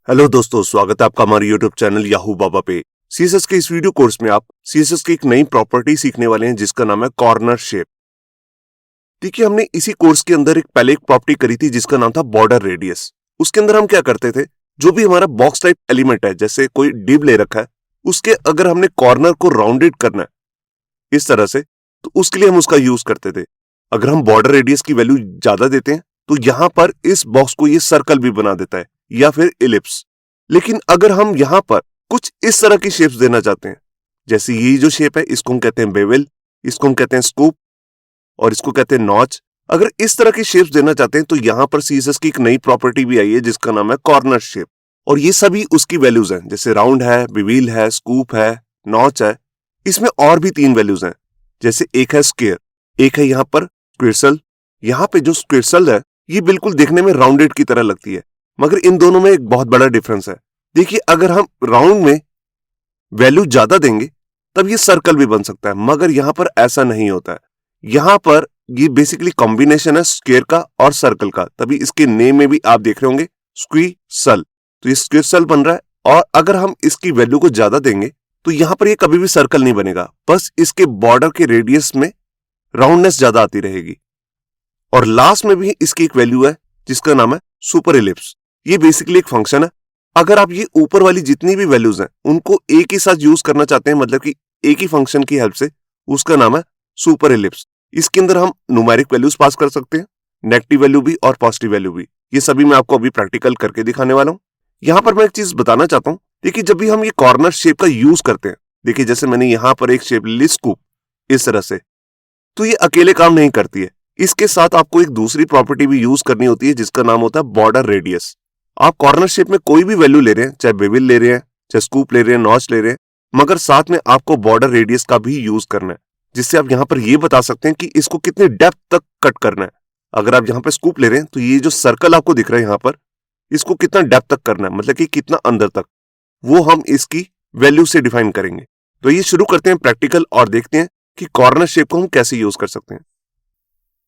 Hello दोस्तों, स्वागत है आपका हमारे यूट्यूब चैनल याहू बाबा पे। सीएसएस के इस वीडियो कोर्स में आप सीएसएस की एक नई प्रॉपर्टी सीखने वाले हैं जिसका नाम है कॉर्नर शेप। देखिए, हमने इसी कोर्स के अंदर पहले एक प्रॉपर्टी करी थी जिसका नाम था बॉर्डर रेडियस। उसके अंदर हम क्या करते थे, जो भी हमारा बॉक्स टाइप एलिमेंट है, जैसे कोई डिव ले रखा है, उसके अगर हमने कॉर्नर को राउंडेड करना है इस तरह से, तो उसके लिए हम उसका यूज करते थे। अगर हम बॉर्डर रेडियस की वैल्यू ज्यादा देते हैं तो यहां पर इस बॉक्स को ये सर्कल भी बना देता है या फिर इलिप्स। लेकिन अगर हम यहां पर कुछ इस तरह की शेप्स देना चाहते हैं, जैसे ये जो शेप है इसको हम कहते हैं बेवल, इसको हम कहते हैं स्कूप और इसको कहते हैं नॉच। अगर इस तरह की शेप्स देना चाहते हैं तो यहां पर सीएसएस की एक नई प्रॉपर्टी भी आई है जिसका नाम है कॉर्नर शेप, और ये सभी उसकी वैल्यूज हैं, जैसे राउंड है, बिवील है, स्कूप है, नॉच है। इसमें और भी 3 वैल्यूज हैं, जैसे एक है स्क्वायर, एक है यहाँ पर स्क्विर्सल। यहाँ पे जो स्क्विर्सल है ये बिल्कुल देखने में राउंडेड की तरह लगती है, मगर इन दोनों में एक बहुत बड़ा डिफरेंस है। देखिए, अगर हम राउंड में वैल्यू ज्यादा देंगे तब ये सर्कल भी बन सकता है, मगर यहां पर ऐसा नहीं होता है। यहां पर ये बेसिकली कॉम्बिनेशन है स्क्वायर का और सर्कल का, तभी इसके नेम में भी आप देख रहे होंगे स्क्विसल। तो ये स्क्विसल बन रहा है, और अगर हम इसकी वैल्यू को ज्यादा देंगे तो यहां पर ये कभी भी सर्कल नहीं बनेगा, बस इसके बॉर्डर के रेडियस में राउंडनेस ज्यादा आती रहेगी। और लास्ट में भी इसकी एक वैल्यू है जिसका नाम है सुपर इलिप्स। ये बेसिकली एक फंक्शन है। अगर आप ये ऊपर वाली जितनी भी वैल्यूज हैं उनको एक ही साथ यूज करना चाहते हैं, मतलब कि एक ही फंक्शन की हेल्प से, उसका नाम है सुपर इलिप्स। इसके अंदर हम न्यूमेरिक वैल्यूज पास कर सकते हैं, नेगेटिव वैल्यू भी और पॉजिटिव वैल्यू भी। ये सभी मैं आपको अभी प्रैक्टिकल करके दिखाने वाला हूं। यहां पर मैं एक चीज बताना चाहता हूं, देखिए जब भी हम ये कॉर्नर शेप का यूज करते हैं, देखिए जैसे मैंने यहां पर एक शेप ली स्कूप इस तरह से, तो ये अकेले काम नहीं करती है। इसके साथ आपको एक दूसरी प्रॉपर्टी भी यूज करनी होती है जिसका नाम होता है बॉर्डर रेडियस। आप कॉर्नर शेप में कोई भी वैल्यू ले रहे हैं, चाहे बेविल ले रहे हैं, चाहे स्कूप ले रहे हैं, नॉच ले रहे हैं, मगर साथ में आपको बॉर्डर रेडियस का भी यूज करना है, जिससे आप यहां पर ये बता सकते हैं कि इसको कितने डेप्थ तक कट करना है। अगर आप यहां पर स्कूप ले रहे हैं तो ये जो सर्कल आपको दिख रहा है यहां पर, इसको कितना डेप्थ तक करना है, मतलब कि कितना अंदर तक, वो हम इसकी वैल्यू से डिफाइन करेंगे। तो ये शुरू करते हैं प्रैक्टिकल और देखते हैं कि कॉर्नर शेप को हम कैसे यूज कर सकते हैं।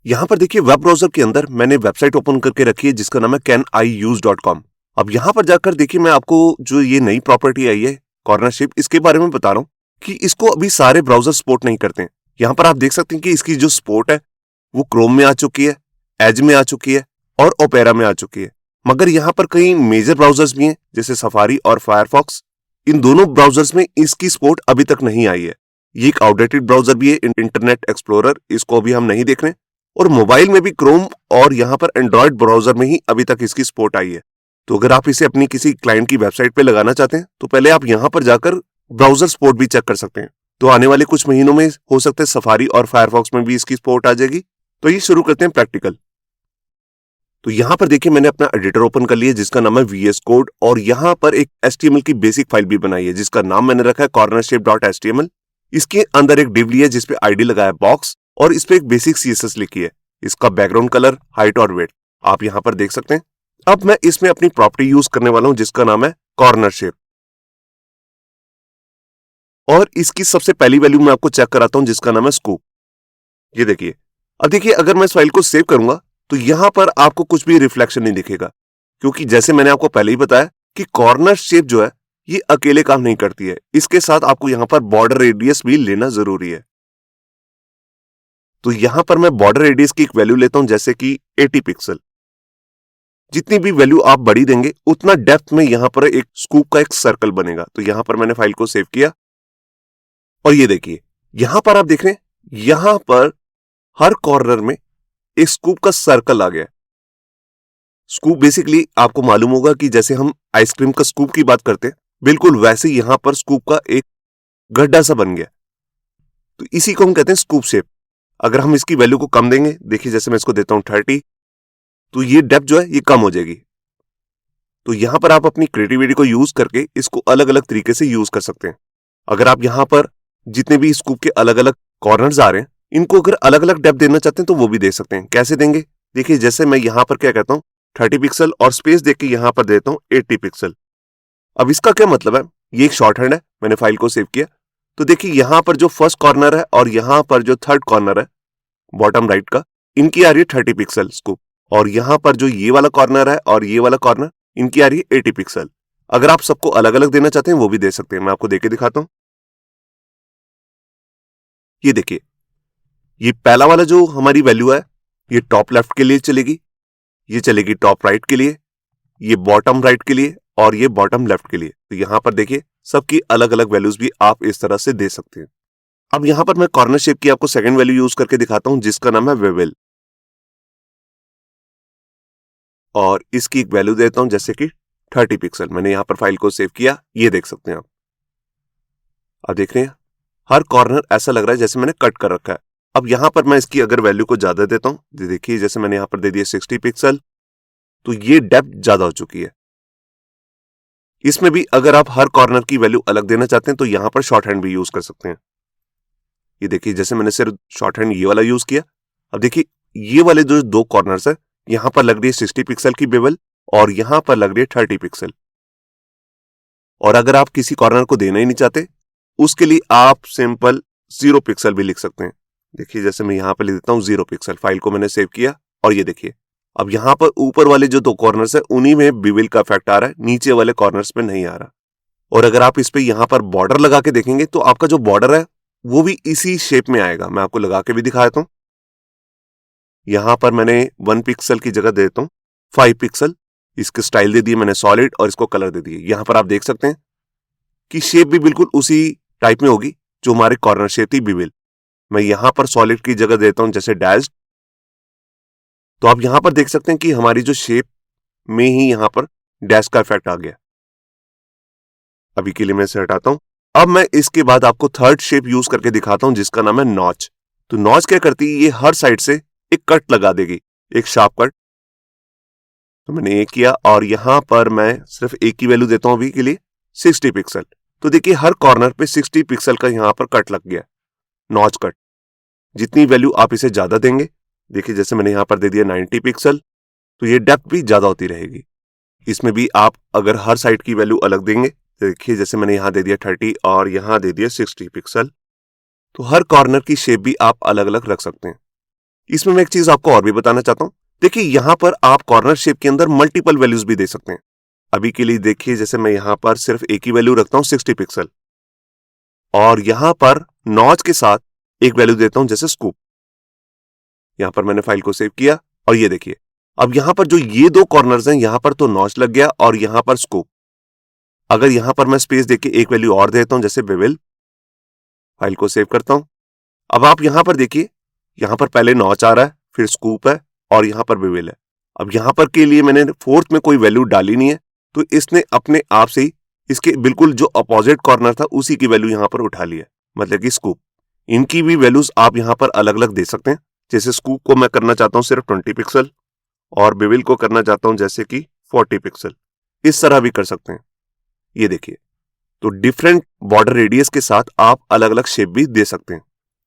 यहां पर देखिए, वेब ब्राउजर के अंदर मैंने वेबसाइट ओपन करके रखी है जिसका नाम है caniuse.com। अब यहां पर जाकर देखिए, मैं आपको जो ये नई प्रॉपर्टी आई है कॉर्नर शेप, इसके बारे में बता रहा हूं कि इसको अभी सारे ब्राउजर सपोर्ट नहीं करते हैं। यहां पर आप देख सकते हैं कि इसकी जो सपोर्ट है वो क्रोम में आ चुकी है, एज में आ चुकी है और ओपेरा में आ चुकी है। मगर यहां पर कई मेजर ब्राउजर्स भी हैं जैसे सफारी और फायरफॉक्स। इन दोनों ब्राउजर्स में इसकी सपोर्ट अभी तक नहीं आई है। ये एक आउटडेटेड ब्राउजर भी है, इंटरनेट एक्सप्लोरर, इसको अभी हम नहीं देख रहे। और मोबाइल में भी क्रोम और यहां पर एंड्रॉइड ब्राउजर में ही अभी तक इसकी सपोर्ट आई है। तो अगर आप इसे अपनी किसी क्लाइंट की वेबसाइट पे लगाना चाहते हैं तो पहले आप यहां पर जाकर ब्राउजर सपोर्ट भी चेक कर सकते हैं। तो आने वाले कुछ महीनों में हो सकता है सफारी और फायरफॉक्स में भी इसकी सपोर्ट आ जाएगी। तो ये शुरू करते हैं प्रैक्टिकल। तो यहां पर देखिए, मैंने अपना एडिटर ओपन कर लिया जिसका नाम है VS कोड, और यहां पर एक HTML की बेसिक फाइल भी बनाई है जिसका नाम मैंने रखा है cornershape.html। इसके अंदर एक डिव लिया जिसपे ID लगाया बॉक्स, और इस पे एक बेसिक CSS लिखी है। इसका बैकग्राउंड कलर, हाइट और वेट आप यहां पर देख सकते हैं। अब मैं इसमें अपनी प्रॉपर्टी यूज करने वाला हूं जिसका नाम है कॉर्नर शेप, और इसकी सबसे पहली वैल्यू मैं आपको चेक कराता हूं जिसका नाम है स्कूप। ये देखिए, अब देखिए अगर मैं इस फाइल को सेव करूंगा तो यहां पर आपको कुछ भी रिफ्लेक्शन नहीं दिखेगा, क्योंकि जैसे मैंने आपको पहले ही बताया कि कॉर्नर शेप जो है ये अकेले काम नहीं करती है, इसके साथ आपको यहां पर बॉर्डर रेडियस भी लेना जरूरी है। तो यहां पर मैं बॉर्डर रेडियस की एक वैल्यू लेता हूं जैसे कि 80 पिक्सल। जितनी भी वैल्यू आप बड़ी देंगे उतना डेप्थ में यहां पर एक स्कूप का एक सर्कल बनेगा। तो यहां पर मैंने फाइल को सेव किया, और ये देखिए यहां पर आप देख रहे हैं, यहां पर हर कॉर्नर में एक स्कूप का सर्कल आ गया। स्कूप बेसिकली आपको मालूम होगा कि जैसे हम आइसक्रीम का स्कूप की बात करते हैं, बिल्कुल वैसे यहां पर स्कूप का एक गड्ढा सा बन गया। तो इसी को हम कहते हैं स्कूप शेप। अगर हम इसकी वैल्यू को कम देंगे, देखिए जैसे मैं इसको देता हूं 30, तो ये डेप्थ जो है ये कम हो जाएगी। तो यहां पर आप अपनी क्रिएटिविटी को यूज करके इसको अलग अलग तरीके से यूज कर सकते हैं। अगर आप यहां पर जितने भी स्कूप के अलग अलग कॉर्नर्स आ रहे हैं, इनको अगर अलग अलग डेप्थ देना चाहते हैं तो वो भी दे सकते हैं। कैसे देंगे, देखिए जैसे मैं यहां पर क्या कहता हूं 30 पिक्सल, और स्पेस देख के यहां पर देता हूं 80 पिक्सल। अब इसका क्या मतलब है, ये एक शॉर्ट हैंड है। मैंने फाइल को सेव किया, तो देखिए यहां पर जो फर्स्ट कॉर्नर है और यहां पर जो थर्ड कॉर्नर है बॉटम राइट का, इनकी आ रही है 30 पिक्सल स्कूप, और यहां पर जो ये वाला कॉर्नर है और ये वाला कॉर्नर, इनकी आ रही है 80 पिक्सल। अगर आप सबको अलग अलग देना चाहते हैं वो भी दे सकते हैं। मैं आपको देके दिखाता हूं। ये देखिए, ये पहला वाला जो हमारी वैल्यू है ये टॉप लेफ्ट के लिए चलेगी, ये चलेगी टॉप राइट के लिए, ये बॉटम राइट के लिए और ये बॉटम लेफ्ट के लिए। तो यहां पर देखिए सबकी अलग अलग वैल्यूज भी आप इस तरह से दे सकते हैं। अब यहां पर मैं कॉर्नर शेप की आपको सेकंड वैल्यू यूज करके दिखाता हूं जिसका नाम है बेवल, और इसकी एक वैल्यू देता हूं जैसे कि 30 पिक्सल। मैंने यहां पर फाइल को सेव किया, ये देख सकते हैं आप। अब देख रहे हैं हर कॉर्नर ऐसा लग रहा है जैसे मैंने कट कर रखा है। अब यहां पर मैं इसकी अगर वैल्यू को ज्यादा देता हूं, देखिए जैसे मैंने यहां पर दे दिया 60 पिक्सल, तो ये डेप्थ ज्यादा हो चुकी है। इसमें भी अगर आप हर कॉर्नर की वैल्यू अलग देना चाहते हैं तो यहां पर शॉर्ट हैंड भी यूज कर सकते हैं। ये देखिए जैसे मैंने सिर्फ शॉर्ट हैंड ये वाला यूज किया। अब देखिए ये वाले जो दो कॉर्नर्स है, यहां पर लग रही है 60 पिक्सल की बेवल और यहां पर लग रही है 30 पिक्सल। और अगर आप किसी कॉर्नर को देना ही नहीं चाहते, उसके लिए आप सिंपल 0 पिक्सल भी लिख सकते हैं। देखिए जैसे मैं यहां पर लिख देता हूं 0 पिक्सल, फाइल को मैंने सेव किया और ये देखिए अब यहां पर ऊपर वाले जो दो कॉर्नर्स है उन्हीं में बेवल का इफेक्ट आ रहा है, नीचे वाले कॉर्नर्स पे नहीं आ रहा। और अगर आप इस पे यहां पर बॉर्डर लगा के देखेंगे तो आपका जो बॉर्डर है वो भी इसी शेप में आएगा। मैं आपको लगा के भी दिखा देता हूं। यहां पर मैंने 1 पिक्सल की जगह दे देता हूं 5 पिक्सल, इसके स्टाइल दे दिए मैंने सॉलिड और इसको कलर दे दिए। यहां पर आप देख सकते हैं कि शेप भी बिल्कुल उसी टाइप में होगी जो हमारे कॉर्नर शेप थी बेवल। मैं यहां पर सॉलिड की जगह देता हूं जैसे डैश्ड, तो आप यहां पर देख सकते हैं कि हमारी जो शेप में ही यहां पर डैश का इफेक्ट आ गया। अभी के लिए मैं इसे हटाता हूं। अब मैं इसके बाद आपको थर्ड शेप यूज करके दिखाता हूं जिसका नाम है नॉच। तो नॉच क्या करती है, ये हर साइड से एक कट लगा देगी, एक शार्प कट। तो मैंने ये किया और यहां पर मैं सिर्फ एक की वैल्यू देता हूं अभी के लिए 60 पिक्सल। तो देखिए हर कॉर्नर पे 60 पिक्सल का यहां पर कट लग गया, नॉच कट। जितनी वैल्यू आप इसे ज्यादा देंगे, देखिए जैसे मैंने यहां पर दे दिया 90 पिक्सल, तो ये डेप्थ भी ज्यादा होती रहेगी। इसमें भी आप अगर हर साइड की वैल्यू अलग देंगे, देखिए जैसे मैंने यहां दे दिया 30 और यहां दे दिया 60 पिक्सल, तो हर कॉर्नर की शेप भी आप अलग अलग रख सकते हैं। इसमें मैं एक चीज आपको और भी बताना चाहता हूं। देखिए यहां पर आप कॉर्नर शेप के अंदर मल्टीपल वैल्यूज भी दे सकते हैं। अभी के लिए देखिए जैसे मैं यहां पर सिर्फ एक ही वैल्यू रखता हूं 60 पिक्सल, और यहां पर नॉच के साथ एक वैल्यू देता हूं जैसे स्कूप। यहां पर मैंने फाइल को सेव किया और ये देखिए अब यहां पर जो ये दो कॉर्नर्स हैं यहां पर तो नॉच लग गया और यहां पर स्कूप। अगर यहां पर मैं स्पेस देके एक वैल्यू और देता हूं जैसे बेवल, फाइल को सेव करता हूं। अब आप यहां पर देखिए, यहां पर पहले नॉच आ रहा है, फिर स्कूप है और यहां पर बेवल है। अब यहां पर के लिए मैंने फोर्थ में कोई वैल्यू डाली नहीं है, तो इसने अपने आप से ही इसके बिल्कुल जो अपोजिट कॉर्नर था उसी की वैल्यू यहां पर उठा लिया, मतलब कि स्कूप। इनकी भी वैल्यूज आप यहां पर अलग अलग दे सकते हैं। जैसे स्कूप को मैं करना चाहता हूं सिर्फ 20 पिक्सल और बेवल को करना चाहता हूं जैसे कि 40 पिक्सल, इस तरह भी कर सकते हैं। ये देखिए, तो डिफरेंट बॉर्डर रेडियस के साथ आप अलग अलग शेप भी दे सकते हैं।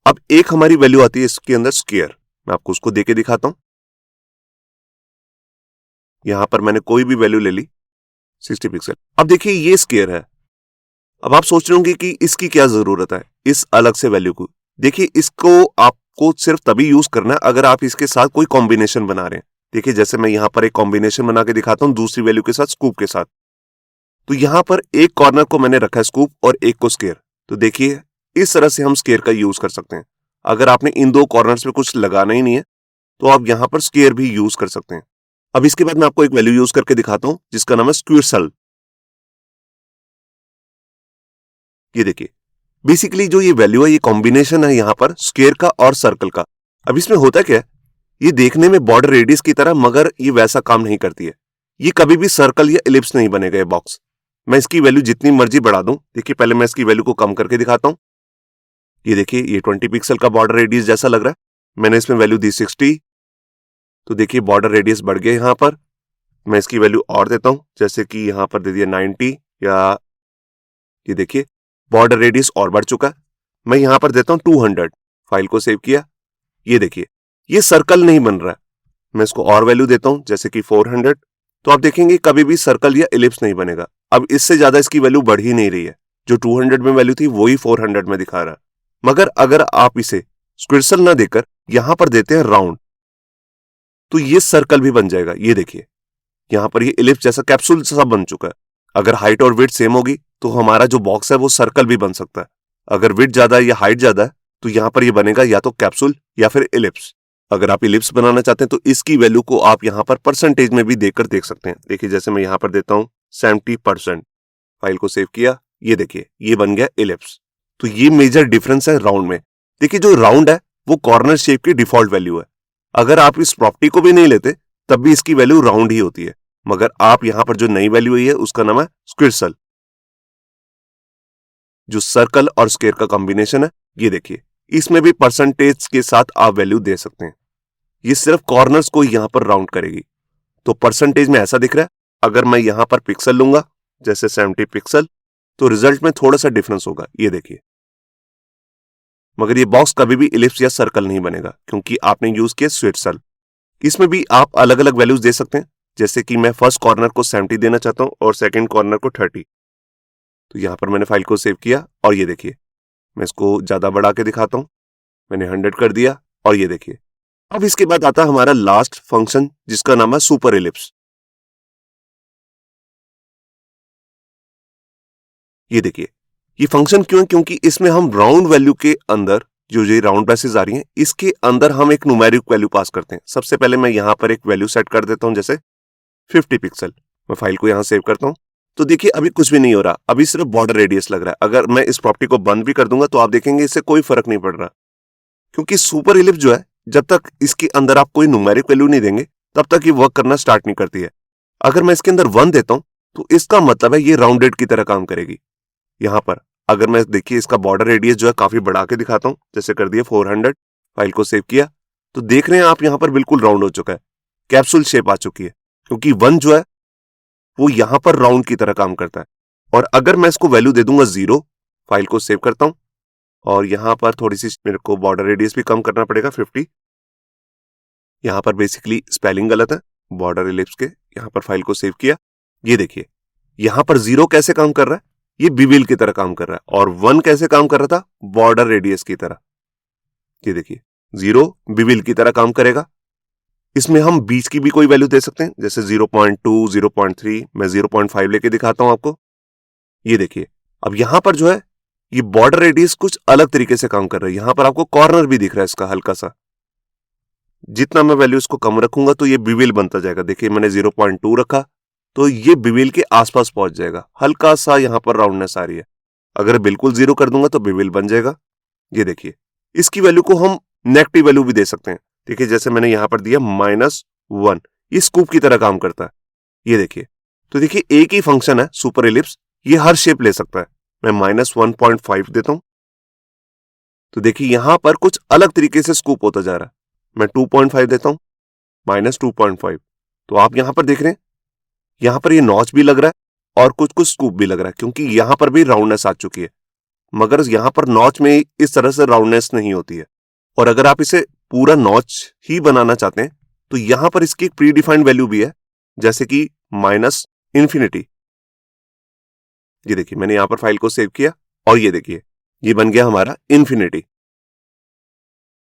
अब एक हमारी वैल्यू आती है इसके अंदर स्क्वायर, मैं आपको उसको देके दिखाता हूं। यहां पर मैंने कोई भी वैल्यू ले ली 60 पिक्सल। अब देखिए ये स्क्वायर है। अब आप सोच रहे होंगे कि इसकी क्या जरूरत है इस अलग से वैल्यू को। देखिए इसको आपको सिर्फ तभी यूज करना है अगर आप इसके साथ कोई कॉम्बिनेशन बना रहे हैं। देखिए जैसे मैं यहां पर एक कॉम्बिनेशन बना के दिखाता हूं दूसरी वैल्यू के साथ, स्कूप के साथ। तो यहां पर एक कॉर्नर को मैंने रखा है स्कूप और एक को स्क्वायर। तो देखिए इस तरह से हम स्क्वायर का यूज कर सकते हैं। अगर आपने इन दो कॉर्नर्स पे कुछ लगाना ही नहीं है तो आप यहां पर स्क्वायर भी यूज कर सकते हैं। अब इसके बाद मैं आपको एक वैल्यू यूज करके दिखाता हूं जिसका नाम है स्क्विर्सल। ये देखिए बेसिकली जो ये वैल्यू है ये कॉम्बिनेशन है यहां पर स्क्वायर का और सर्कल का। अब इसमें होता क्या है, ये देखने में बॉर्डर रेडियस की तरह, मगर ये वैसा काम नहीं करती है। ये कभी भी सर्कल या इलिप्स नहीं बनेगा ये बॉक्स। मैं इसकी वैल्यू जितनी मर्जी बढ़ा दूं, देखिए पहले मैं इसकी वैल्यू को कम करके दिखाता हूं। ये देखिए ये 20 पिक्सल का बॉर्डर रेडियस जैसा लग रहा है। मैंने इसमें वैल्यू दी 60, तो देखिए बॉर्डर रेडियस बढ़ गया यहां पर। मैं इसकी वैल्यू और देता हूं जैसे कि यहां पर दे दिया 90, या ये देखिए बॉर्डर रेडियस और बढ़ चुका है। मैं यहां पर देता हूं 200, फाइल को सेव किया। ये देखिए ये सर्कल नहीं बन रहा है। मैं इसको और वैल्यू देता हूं जैसे कि 400, तो आप देखेंगे कभी भी सर्कल या इलिप्स नहीं बनेगा। अब इससे ज्यादा इसकी वैल्यू बढ़ ही नहीं रही है, जो 200 में वैल्यू थी वही 400 में दिखा रहा है। मगर अगर आप इसे स्क्विर्सल ना देकर यहां पर देते हैं राउंड, तो ये सर्कल भी बन जाएगा। ये देखिए यहां पर ये इलिप्स जैसा कैप्सूल सा बन चुका है। अगर हाइट और विड्थ सेम होगी तो हमारा जो बॉक्स है वो सर्कल भी बन सकता है। अगर विड्थ ज्यादा है या हाइट ज्यादा है तो यहाँ पर ये बनेगा या तो कैप्सूल या फिर इलिप्स। अगर आप इलिप्स बनाना चाहते हैं तो इसकी वैल्यू को आप यहाँ पर परसेंटेज में भी देखकर देख सकते हैं। देखिए जैसे मैं यहाँ पर देता हूँ 70%, फाइल को सेव किया, ये देखिए ये बन गया इलिप्स। तो ये मेजर डिफरेंस है राउंड में। देखिए जो राउंड है वो कॉर्नर शेप की डिफॉल्ट वैल्यू है। अगर आप इस प्रॉपर्टी को भी नहीं लेते तब भी इसकी वैल्यू राउंड ही होती है, मगर आप यहां पर जो नई वैल्यू आई है उसका नाम है स्क्विर्सल, जो सर्कल और स्क्वायर का कॉम्बिनेशन है। ये देखिए इसमें भी परसेंटेज के साथ आप वैल्यू दे सकते हैं। ये सिर्फ कॉर्नर्स को यहां पर राउंड करेगी। तो परसेंटेज में ऐसा दिख रहा है। अगर मैं यहां पर पिक्सल लूंगा जैसे 70 पिक्सल तो रिजल्ट में थोड़ा सा डिफरेंस होगा, ये देखिए। मगर ये बॉक्स कभी भी इलिप्स या सर्कल नहीं बनेगा क्योंकि आपने यूज किया स्क्विर्सल। इसमें भी आप अलग अलग वैल्यूज दे सकते हैं, जैसे कि मैं फर्स्ट कॉर्नर को 70 देना चाहता हूं और सेकंड कॉर्नर को 30। तो यहां पर मैंने फाइल को सेव किया और ये देखिए मैं इसको ज्यादा बढ़ा के दिखाता हूं। मैंने 100 कर दिया और ये देखिए। अब इसके बाद आता है हमारा लास्ट फंक्शन जिसका नाम है सुपर इलिप्स। ये देखिए ये फंक्शन क्यों है, क्योंकि इसमें हम राउंड वैल्यू के अंदर जो ये राउंड बेसिस आ रही हैं इसके अंदर हम एक न्यूमेरिक वैल्यू पास करते हैं। सबसे पहले मैं यहां पर एक वैल्यू सेट कर देता हूं जैसे 50 पिक्सल। मैं फाइल को यहां सेव करता हूं। तो देखिए अभी कुछ भी नहीं हो रहा, अभी सिर्फ बॉर्डर रेडियस लग रहा है। अगर मैं इस प्रॉपर्टी को बंद भी कर दूंगा तो आप देखेंगे इससे कोई फर्क नहीं पड़ रहा, क्योंकि सुपर इलिप्स जो है जब तक इसके अंदर आप कोई न्यूमेरिक वैल्यू नहीं देंगे तब तक ये वर्क करना स्टार्ट नहीं करती है। अगर मैं इसके अंदर 1 देता हूं तो इसका मतलब है ये राउंडेड की तरह काम करेगी। यहां पर अगर मैं देखिए इसका बॉर्डर रेडियस जो है काफी बढ़ा के दिखाता हूं, जैसे कर दिया 400, फाइल को सेव किया, तो देख रहे हैं आप यहां पर बिल्कुल राउंड हो चुका है, कैप्सूल शेप आ चुकी है, क्योंकि 1 जो है वो यहां पर राउंड की तरह काम करता है। और अगर मैं इसको वैल्यू दे दूंगा 0, फाइल को सेव करता हूं और यहां पर थोड़ी सी मेरे को बॉर्डर रेडियस भी कम करना पड़ेगा 50। यहां पर बेसिकली स्पेलिंग गलत है बॉर्डर इलिप्स के। यहां पर फाइल को सेव किया, ये देखिए यहां पर 0 कैसे काम कर रहा है, ये बिविल की तरह काम कर रहा है। और 1 कैसे काम कर रहा था, बॉर्डर रेडियस की तरह। ये देखिए 0 बिविल की तरह काम करेगा। इसमें हम बीच की भी कोई वैल्यू दे सकते हैं, जैसे 0.2, 0.3। मैं 0.5 लेके दिखाता हूं आपको। ये देखिए अब यहां पर जो है ये बॉर्डर रेडियस कुछ अलग तरीके से काम कर रहा है। यहां पर आपको कॉर्नर भी दिख रहा है इसका हल्का सा। जितना मैं वैल्यू इसको कम रखूंगा तो ये बिविल बनता जाएगा। देखिए मैंने 0.2 रखा तो ये बिविल के आसपास पहुंच जाएगा, हल्का सा यहां पर राउंडनेस आ रही है। अगर बिल्कुल 0 कर दूंगा तो बिविल बन जाएगा। ये देखिए इसकी वैल्यू को हम नेगेटिव वैल्यू भी दे सकते हैं। देखिए जैसे मैंने यहां पर दिया -1, ये स्कूप की तरह काम करता है। ये देखिए तो देखिए एक ही फंक्शन है सुपर इलिप्स, ये हर शेप ले सकता है। मैं -1.5 देता हूं तो देखिए यहां पर कुछ अलग तरीके से स्कूप होता जा रहा है। मैं 2.5 देता हूं, -2.5। तो आप यहां पर देख रहे हैं यहां पर ये नॉच भी लग रहा है और कुछ कुछ स्कूप भी लग रहा है, क्योंकि यहां पर भी राउंडनेस आ चुकी है। मगर यहां पर नॉच में इस तरह से राउंडनेस नहीं होती है। और अगर आप इसे पूरा नॉच ही बनाना चाहते हैं तो यहां पर इसकी एक प्री डिफाइंड वैल्यू भी है, जैसे कि -∞। ये देखिए मैंने यहां पर फाइल को सेव किया और ये देखिए ये बन गया हमारा इन्फिनिटी।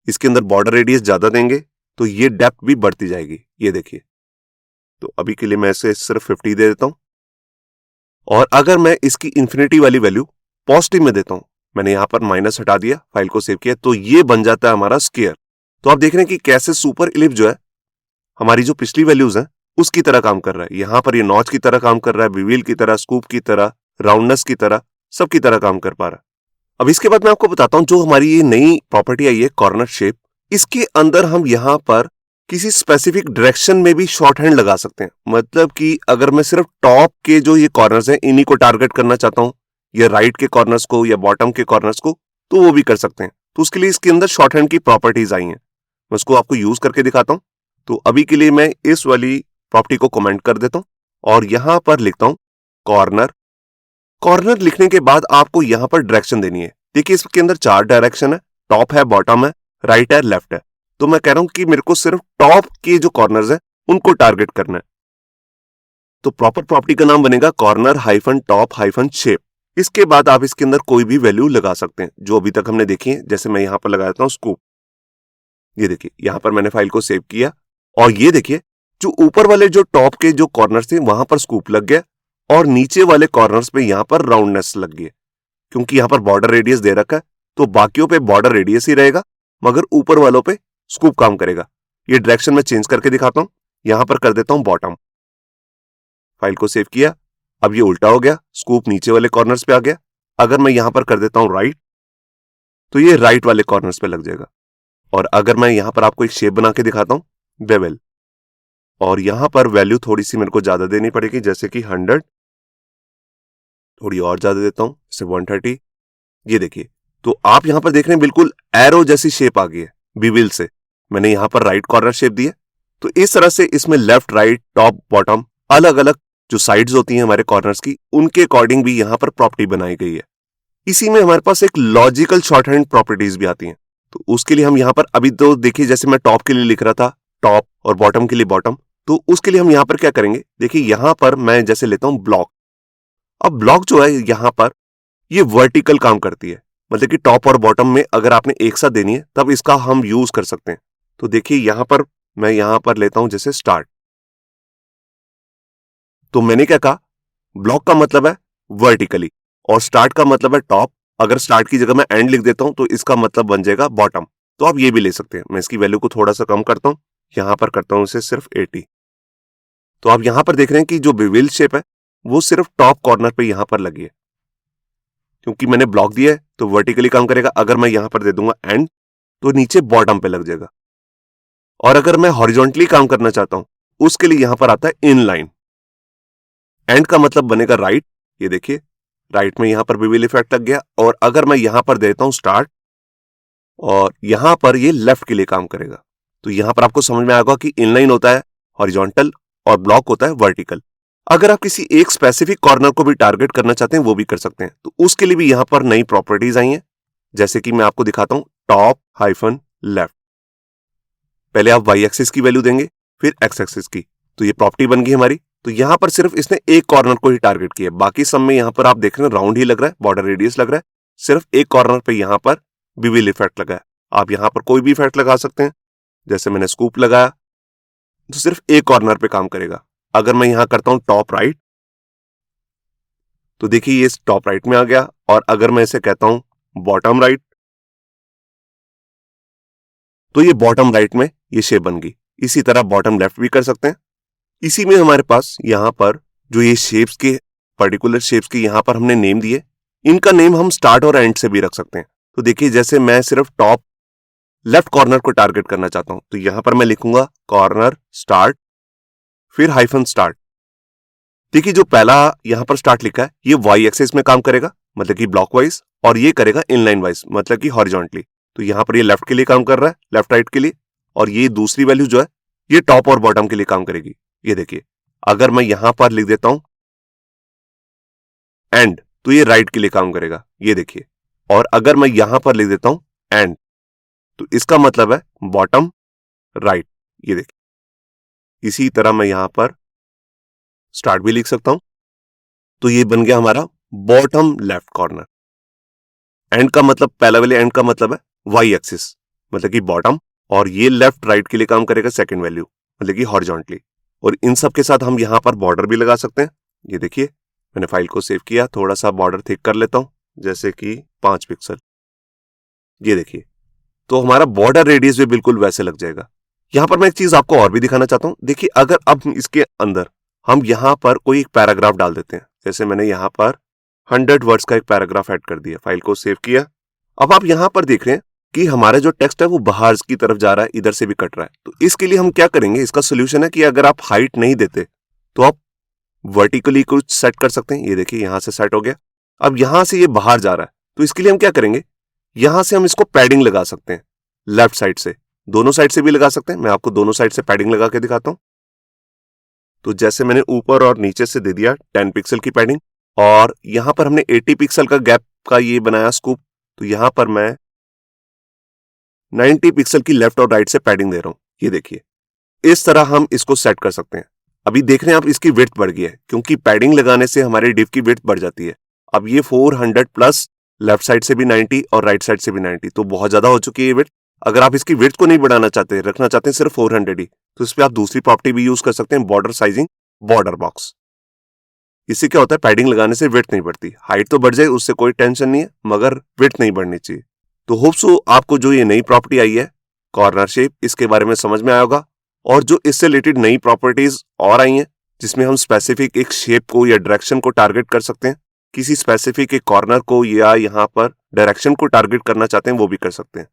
इसके अंदर बॉर्डर रेडियस ज्यादा देंगे तो ये डेप्थ भी बढ़ती जाएगी। ये देखिए तो अभी के लिए मैं इसे सिर्फ 50 दे देता हूं। और अगर मैं इसकी इन्फिनिटी वाली वैल्यू पॉजिटिव में देता हूं, मैंने यहां पर माइनस हटा दिया, फाइल को सेव किया, तो ये बन जाता है हमारा स्क्वायर। तो आप देख रहे हैं कि कैसे सुपर इलिप्स जो है हमारी जो पिछली वैल्यूज हैं उसकी तरह काम कर रहा है। यहां पर ये नॉच की तरह काम कर रहा है, विविल की तरह, स्कूप की तरह, राउंडनेस की तरह, सबकी तरह काम कर पा रहा है। अब इसके बाद मैं आपको बताता हूं जो हमारी ये नई प्रॉपर्टी आई है कॉर्नर शेप, इसके अंदर हम यहां पर किसी स्पेसिफिक डायरेक्शन में भी शॉर्ट हैंड लगा सकते हैं। मतलब कि अगर मैं सिर्फ टॉप के जो ये कॉर्नर्स हैं इन्हीं को टारगेट करना चाहता हूं, या राइट के कॉर्नर्स को या बॉटम के कॉर्नर्स को, तो वो भी कर सकते हैं। तो उसके लिए इसके अंदर शॉर्ट हैंड की प्रॉपर्टीज आई हैं, मैं उसको आपको यूज करके दिखाता हूं। तो अभी के लिए मैं इस वाली प्रॉपर्टी को कमेंट कर देता हूं और यहां पर लिखता हूं कॉर्नर। कॉर्नर लिखने के बाद आपको यहां पर डायरेक्शन देनी है। देखिए इसके अंदर 4 डायरेक्शन है, टॉप है, बॉटम है, राइट है, लेफ्ट है। तो मैं कह रहा हूं कि मेरे को सिर्फ टॉप के जो कॉर्नर्स हैं उनको टारगेट करना है। तो प्रॉपर प्रॉपर्टी का नाम बनेगा कॉर्नर -टॉप शेप। इसके बाद आप इसके अंदर कोई भी वैल्यू लगा सकते हैं जो अभी तक हमने देखी है। जैसे मैं यहां पर लगा देता हूं स्कूप। ये देखिए यहां पर मैंने फाइल को सेव किया और ये देखिए जो ऊपर वाले जो टॉप के जो कॉर्नर थे वहां पर स्कूप लग गया और नीचे वाले कॉर्नर्स पे यहाँ पर राउंडनेस लग गई है, क्योंकि यहाँ पर बॉर्डर रेडियस दे रखा है तो बाकियों पे बॉर्डर रेडियस ही रहेगा मगर ऊपर वालों पे स्कूप काम करेगा। ये डायरेक्शन में चेंज करके दिखाता हूं, यहां पर कर देता हूं बॉटम। फाइल को सेव किया, अब ये उल्टा हो गया, स्कूप नीचे वाले कॉर्नर्स पे आ गया। अगर मैं यहां पर कर देता हूं राइट तो ये राइट वाले कॉर्नर्स पे लग जाएगा। और अगर मैं यहां पर आपको एक शेप बना के दिखाता हूं बेवल, और यहां पर वैल्यू थोड़ी सी मेरे को ज्यादा देनी पड़ेगी, जैसे कि 100, थोड़ी और ज्यादा देता हूं जैसे 130। ये देखिए, तो आप यहां पर देख रहे हैं बिल्कुल एरो जैसी शेप आ गई है बिविल से। मैंने यहां पर राइट कॉर्नर शेप दी है। तो इस तरह से इसमें लेफ्ट राइट टॉप बॉटम अलग अलग जो साइड्स होती हैं हमारे कॉर्नर्स की, उनके अकॉर्डिंग भी यहां पर प्रॉपर्टी बनाई गई है। इसी में हमारे पास एक लॉजिकल शॉर्ट हैंड प्रॉपर्टीज भी आती हैं। तो उसके लिए हम यहां पर अभी तो देखिए, जैसे मैं टॉप के लिए लिख रहा था टॉप और बॉटम के लिए बॉटम, तो उसके लिए हम यहां पर क्या करेंगे, देखिए यहां पर मैं जैसे लेता हूं ब्लॉक। अब ब्लॉक जो है यहां पर ये वर्टिकल काम करती है, मतलब कि टॉप और बॉटम में अगर आपने एक साथ देनी है तब इसका हम यूज कर सकते हैं। तो देखिए यहां पर मैं यहां पर लेता हूं जैसे स्टार्ट, तो मैंने क्या कहा, ब्लॉक का मतलब है वर्टिकली और स्टार्ट का मतलब है टॉप। अगर स्टार्ट की जगह मैं एंड लिख देता हूं तो इसका मतलब बन जाएगा बॉटम। तो आप ये भी ले सकते हैं। मैं इसकी वैल्यू को थोड़ा सा कम करता हूं, यहां पर करता हूं इसे सिर्फ 80। तो आप यहां पर देख रहे हैं कि जो बेवल शेप है वो सिर्फ टॉप कॉर्नर पे यहां पर लगी है, क्योंकि मैंने ब्लॉक दिया है तो वर्टिकली काम करेगा। अगर मैं यहां पर दे दूंगा एंड तो नीचे बॉटम पे लग जाएगा। और अगर मैं हॉरिजॉन्टली काम करना चाहता हूं उसके लिए यहां पर आता है इन लाइन। एंड का मतलब बनेगा राइट, ये देखिए राइट में यहां पर बेवल इफेक्ट लग गया। और अगर मैं यहां पर देता हूं स्टार्ट और यहां पर ये लेफ्ट के लिए काम करेगा। तो यहां पर आपको समझ में आएगा कि इनलाइन होता है हॉरिजॉन्टल और ब्लॉक होता है वर्टिकल। अगर आप किसी एक स्पेसिफिक कॉर्नर को भी टारगेट करना चाहते हैं वो भी कर सकते हैं। तो उसके लिए भी यहां पर नई प्रॉपर्टीज आई हैं, जैसे कि मैं आपको दिखाता हूं टॉप हाइफन लेफ्ट। पहले आप वाई एक्सिस की वैल्यू देंगे फिर एक्स एक्सिस की, तो ये प्रॉपर्टी बन गई हमारी। तो यहां पर सिर्फ इसने एक कॉर्नर को ही टारगेट किया, बाकी सब में यहां पर आप देख रहे हैं राउंड ही लग रहा है, बॉर्डर रेडियस लग रहा है। सिर्फ एक कॉर्नर पे यहां पर बेवल इफेक्ट लगा है। आप यहां पर कोई भी इफेक्ट लगा सकते हैं, जैसे मैंने स्कूप लगाया तो सिर्फ एक कॉर्नर पे काम करेगा। अगर मैं यहां करता हूं टॉप राइट तो देखिए ये टॉप राइट में आ गया। और अगर मैं इसे कहता हूं बॉटम राइट तो ये बॉटम राइट में ये शेप बन गई। इसी तरह बॉटम लेफ्ट भी कर सकते हैं। इसी में हमारे पास यहां पर जो ये शेप्स के पर्टिकुलर शेप्स के यहां पर हमने नेम दिए, इनका नेम हम स्टार्ट और एंड से भी रख सकते हैं। तो देखिए जैसे मैं सिर्फ टॉप लेफ्ट कॉर्नर को टारगेट करना चाहता हूं तो यहां पर मैं लिखूंगा कॉर्नर स्टार्ट फिर हाइफन स्टार्ट। देखिए जो पहला यहां पर स्टार्ट लिखा है ये वाई एक्सिस में काम करेगा, मतलब कि ब्लॉकवाइज, और ये करेगा इनलाइन वाइज, मतलब कि हॉरिजॉन्टली। तो यहां पर ये लेफ्ट के लिए काम कर रहा है, लेफ्ट राइट के लिए। और ये दूसरी वैल्यू जो है ये टॉप और बॉटम के लिए काम करेगी। ये देखिए अगर मैं यहां पर लिख देता हूं एंड तो ये राइट के लिए काम करेगा, ये देखिए। और अगर मैं यहां पर लिख देता हूं एंड तो इसका मतलब है बॉटम राइट, ये देखिए। इसी तरह मैं यहां पर स्टार्ट भी लिख सकता हूं, तो ये बन गया हमारा बॉटम लेफ्ट कॉर्नर। एंड का मतलब पहला वाले एंड का मतलब है वाई एक्सिस, मतलब कि बॉटम, और ये लेफ्ट राइट के लिए काम करेगा सेकंड वैल्यू, मतलब कि हॉरिजॉन्टली। और इन सब के साथ हम यहां पर बॉर्डर भी लगा सकते हैं। ये देखिए मैंने फाइल को सेव किया, थोड़ा सा बॉर्डर थिक कर लेता हूं, जैसे कि 5 पिक्सल। ये देखिए तो हमारा बॉर्डर रेडियस भी बिल्कुल वैसे लग जाएगा। यहां पर मैं एक चीज आपको और भी दिखाना चाहता हूं। देखिए अगर अब इसके अंदर हम यहां पर कोई एक पैराग्राफ डाल देते हैं, जैसे मैंने यहां पर 100 वर्ड्स का एक पैराग्राफ ऐड कर दिया, फाइल को सेव किया। अब आप यहां पर देख रहे हैं कि हमारा जो टेक्स्ट है वो बाहर की तरफ जा रहा है, इधर से भी कट रहा है। तो इसके लिए हम क्या करेंगे, इसका सोल्यूशन है कि अगर आप हाइट नहीं देते तो आप वर्टिकली कुछ सेट कर सकते हैं। ये देखिए यहां से सेट हो गया। अब यहां से ये बाहर जा रहा है तो इसके लिए हम क्या करेंगे, यहां से हम इसको पैडिंग लगा सकते हैं लेफ्ट साइड से, दोनों साइड से भी लगा सकते हैं। मैं आपको दोनों साइड से पैडिंग लगा के दिखाता हूं। तो जैसे मैंने ऊपर और नीचे से दे दिया 10 पिक्सल की पैडिंग, और यहां पर हमने 80 पिक्सल का गैप का ये बनाया स्कूप, तो यहां पर मैं 90 पिक्सल की लेफ्ट और राइट से पैडिंग दे रहा हूं। ये देखिए इस तरह हम इसको सेट कर सकते हैं। अभी देख रहे हैं आप इसकी विड्थ बढ़ गई है, क्योंकि पैडिंग लगाने से हमारे डिव की विड्थ बढ़ जाती है। अब ये 400 प्लस लेफ्ट साइड से भी 90 और राइट साइड से भी 90, तो बहुत ज्यादा हो चुकी है ये विड्थ। अगर आप इसकी विड्थ को नहीं बढ़ाना चाहते, रखना चाहते हैं सिर्फ 400 ही, तो इस पर आप दूसरी प्रॉपर्टी भी यूज कर सकते हैं, बॉर्डर साइजिंग बॉर्डर बॉक्स। इससे क्या होता है, पैडिंग लगाने से विड्थ नहीं बढ़ती। हाइट तो बढ़ जाए उससे कोई टेंशन नहीं है, मगर विड्थ नहीं बढ़नी चाहिए। तो होप सो आपको जो ये नई प्रॉपर्टी आई है कॉर्नर शेप, इसके बारे में समझ में आया होगा। और जो इससे रिलेटेड नई प्रॉपर्टीज और आई हैं जिसमें हम स्पेसिफिक एक शेप को या डायरेक्शन को टारगेट कर सकते हैं, किसी स्पेसिफिक एक कॉर्नर को या यहाँ पर डायरेक्शन को टारगेट करना चाहते हैं वो भी कर सकते हैं।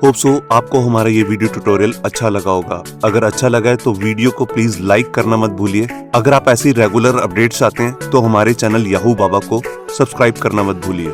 होप सो आपको हमारा ये वीडियो ट्यूटोरियल अच्छा लगा होगा। अगर अच्छा लगा है तो वीडियो को प्लीज लाइक करना मत भूलिए। अगर आप ऐसी रेगुलर अपडेट्स चाहते हैं तो हमारे चैनल याहू बाबा को सब्सक्राइब करना मत भूलिए।